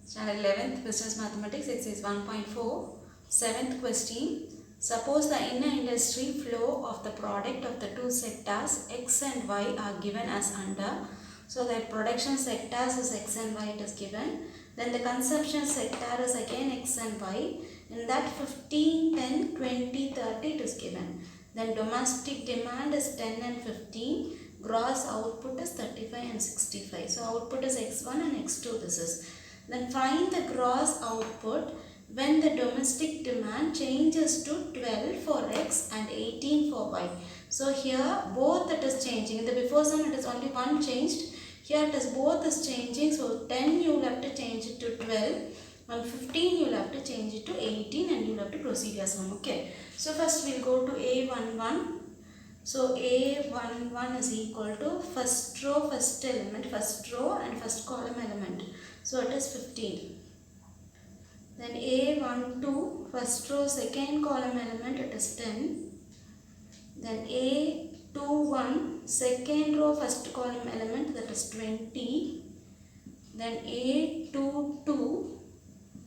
Standard 11th Business Mathematics exercise 1.4 7th question. Suppose the inner industry flow of the product of the two sectors X and Y are given as under. So the production sectors is X and Y it is given. Then the consumption sector is again X and Y. In that 15, 10, 20, 30 it is given. Then domestic demand is 10 and 15. Gross output is 35 and 65. So output is X1 and X2 this is. Then find the gross output when the domestic demand changes to 12 for X and 18 for Y. So here both it is changing. In the before sum it is only one changed. Here it is both is changing. So 10 you will have to change it to 12. And 15 you will have to change it to 18 and you will have to proceed your sum. Okay. So first we will go to A11. So A11 is equal to first row, first element, first row and first column element. So it is 15. Then A12 first row, second column element it is 10. Then A21 second row, first column element that is 20. Then A22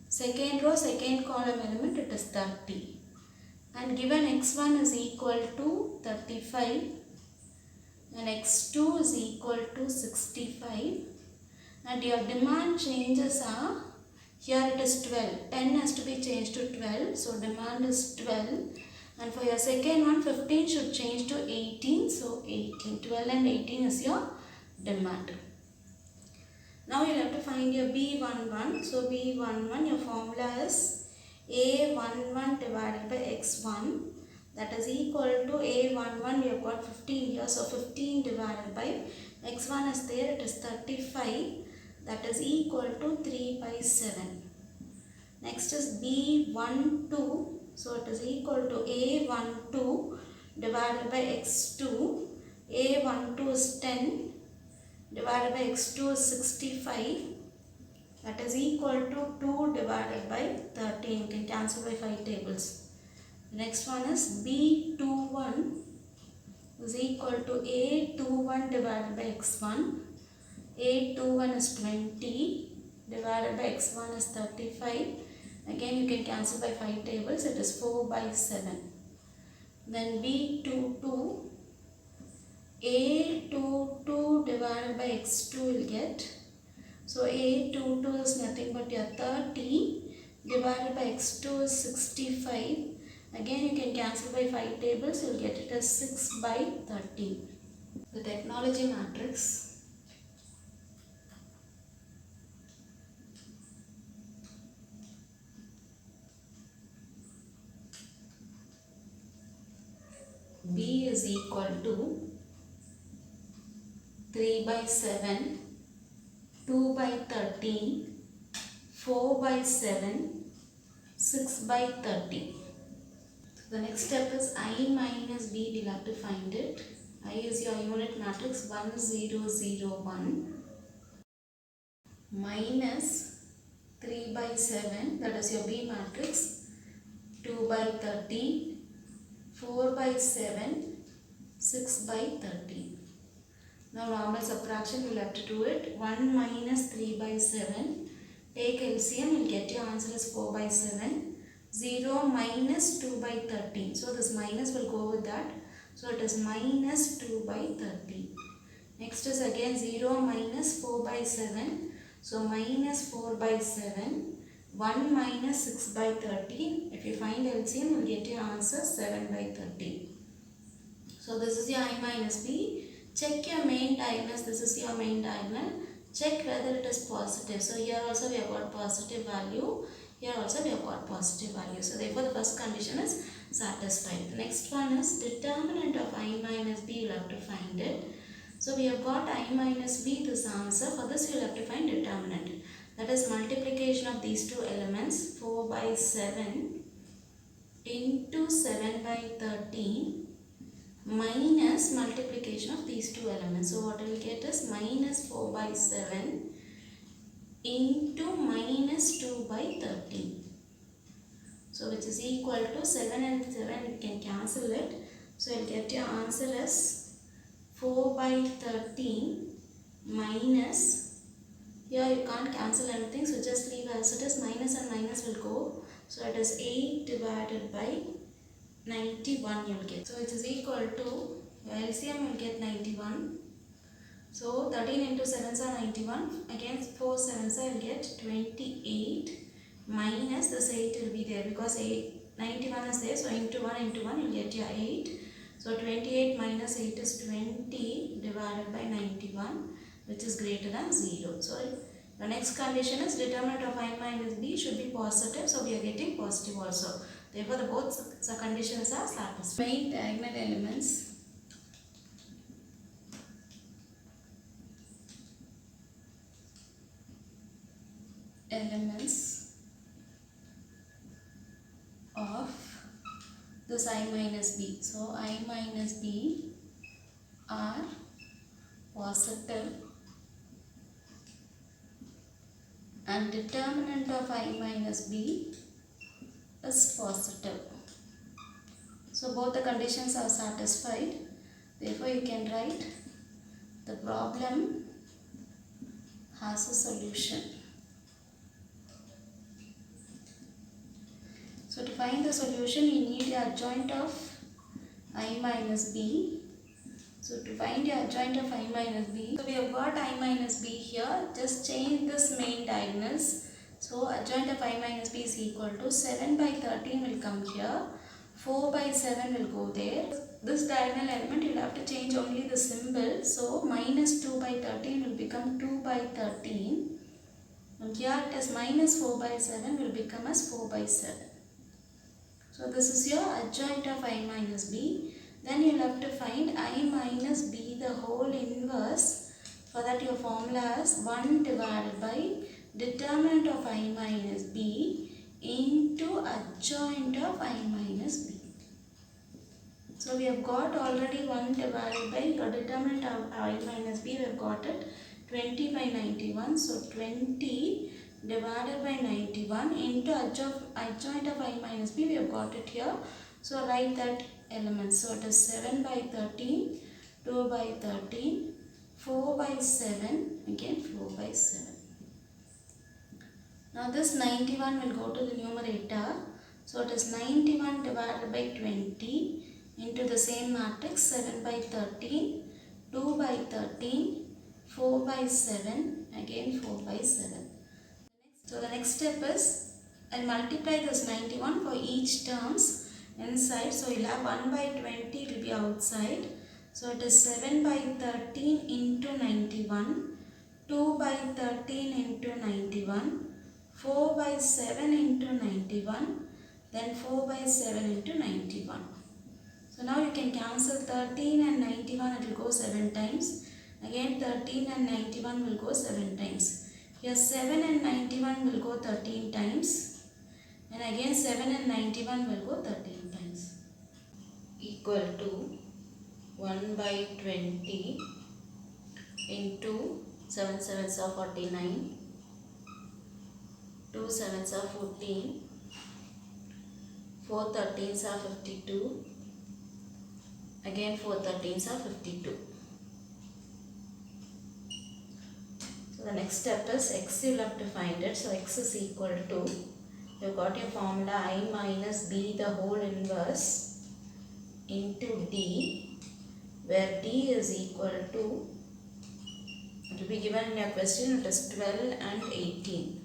second row, second column element it is 30. And given x1 is equal to 35 and x2 is equal to 65 and your demand changes are, here it is 12, 10 has to be changed to 12, so demand is 12 and for your second one 15 should change to 18, so 18, 12 and 18 is your demand. Now you have to find your B11, so B11 your formula is A11 divided by x1 that is equal to A11 we have got 15 here, so 15 divided by x1 is there, it is 35 that is equal to 3 by 7. Next is B12, so it is equal to A12 divided by x2, A12 is 10 divided by x2 is 65 that is equal to 2 divided by 13. You can cancel by 5 tables. The next one is B21 is equal to A21 divided by x1. A21 is 20 divided by x1 is 35. Again you can cancel by 5 tables. It is 4 by 7. Then B22 A22 divided by x2 will get. So A22 is nothing but your 30 divided by x2 is 65. Again you can cancel by 5 tables. You will get it as 6 by 30. The technology matrix. B is equal to 3 by 7, 2 by 13, 4 by 7, 6 by 30. So the next step is I minus B, we will have to find it. I is your unit matrix 1001 minus 3 by 7, that is your B matrix, 2 by 13, 4 by 7, 6 by 30. Now normal subtraction we will have to do it. 1 minus 3 by 7. Take LCM, you will get your answer as 4 by 7. 0 minus 2 by 13. So this minus will go with that. So it is minus 2 by 13. Next is again 0 minus 4 by 7. So minus 4 by 7. 1 minus 6 by 13. If you find LCM, you will get your answer 7 by 13. So this is your I minus B. Check your main diagonals. This is your main diagonal. Check whether it is positive. So here also we have got positive value. Here also we have got positive value. So therefore the first condition is satisfied. The next one is determinant of I minus B. You will have to find it. So we have got I minus B this answer. For this you will have to find determinant. That is multiplication of these two elements 4 by 7 into 7 by 13 minus multiplication of these two elements. So what we will get is minus 4 by 7 into minus 2 by 13. So which is equal to 7 and 7 you can cancel it. So you will get your answer as 4 by 13 minus Here you can't cancel anything, so just leave as it is. Minus and minus will go. So it is 8 divided by 91 you will get. So it is equal to, LCM will get 91. So 13 into 7s are 91. Again 4 7s I will get 28 minus this 8 will be there because 91 is there. So into 1 you will get your 8. So 28 minus 8 is 20 divided by 91, which is greater than 0. So the next condition is determinant of I minus b should be positive. So we are getting positive also. Therefore the both conditions are satisfied. Main diagonal elements. Of this I minus b. So I minus b are positive and determinant of I minus b is positive. So both the conditions are satisfied. Therefore you can write the problem has a solution. So to find the solution you need the adjoint of I minus b. So to find the adjoint of I minus b, so we have got I minus b here, just change this main diagonals. So adjoint of I minus b is equal to 7 by 13 will come here, 4 by 7 will go there. This diagonal element you will have to change only the symbol. So minus 2 by 13 will become 2 by 13. And here it is minus 4 by 7 will become as 4 by 7. So this is your adjoint of I minus b. Then you will have to find I minus b the whole inverse. For that your formula is 1 divided by determinant of I minus b into adjoint of I minus b. So we have got already 1 divided by your determinant of I minus b, we have got it 20 by 91. So 20 divided by 91 into adjoint of I minus b, we have got it here. So write that element. So it is 7 by 13, 2 by 13, 4 by 7, again 4 by 7. Now this 91 will go to the numerator. So it is 91 divided by 20 into the same matrix, 7 by 13, 2 by 13, 4 by 7, again 4 by 7. So the next step is, I'll multiply this 91 for each terms inside. So you'll have 1 by 20 will be outside. So it is 7 by 13 into 91, 2 by 13 into 91, 4 by 7 into 91, then 4 by 7 into 91. So now you can cancel 13 and 91, it will go 7 times. Again 13 and 91 will go 7 times. Here 7 and 91 will go 13 times. And again 7 and 91 will go 13 times. Equal to 1 by 20 into 7 sevens are 49, 2 sevens are 14, 4 13s are 52, again 4 13s are 52. So the next step is x, you will have to find it. So x is equal to, you have got your formula I minus b the whole inverse into d, where d is equal to, it will be given in your question, it is 12 and 18.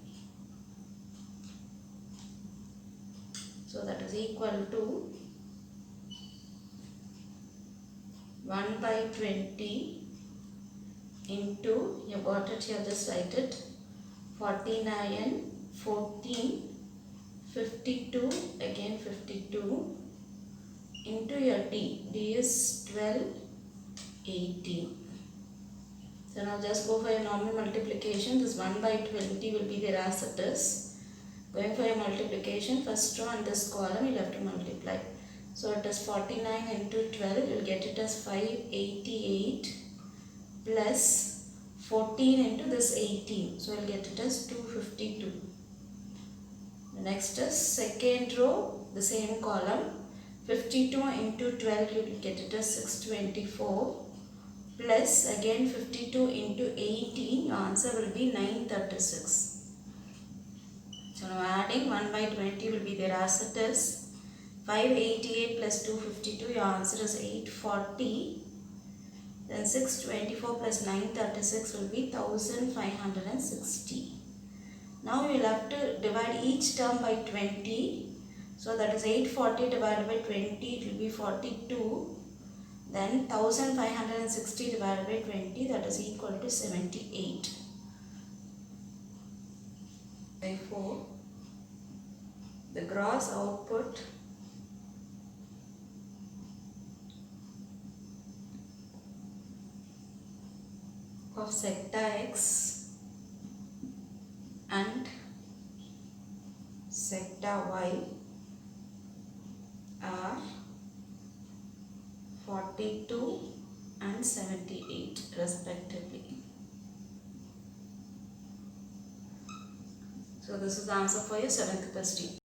So that is equal to 1 by 20 into, you got it here, just write it, 49, 14, 52, again 52 into your d is 12, 18. So now just go for your normal multiplication. This 1 by 20 will be there as it is. Going for your multiplication, first row and this column you will have to multiply. So it is 49 into 12, you will get it as 588 plus 14 into this 18. So I will get it as 252. The next is second row, the same column. 52 into 12, you will get it as 624 plus again 52 into 18, your answer will be 936. So now adding 1 by 20 will be there as it is. 588 plus 252, your answer is 840. Then 624 plus 936 will be 1560. Now you will have to divide each term by 20. So that is 840 divided by 20, it will be 42. Then 1560 divided by 20, that is equal to 78. Therefore, the gross output of sector X and sector Y are 42 and 78 respectively. So this is the answer for your 7th question.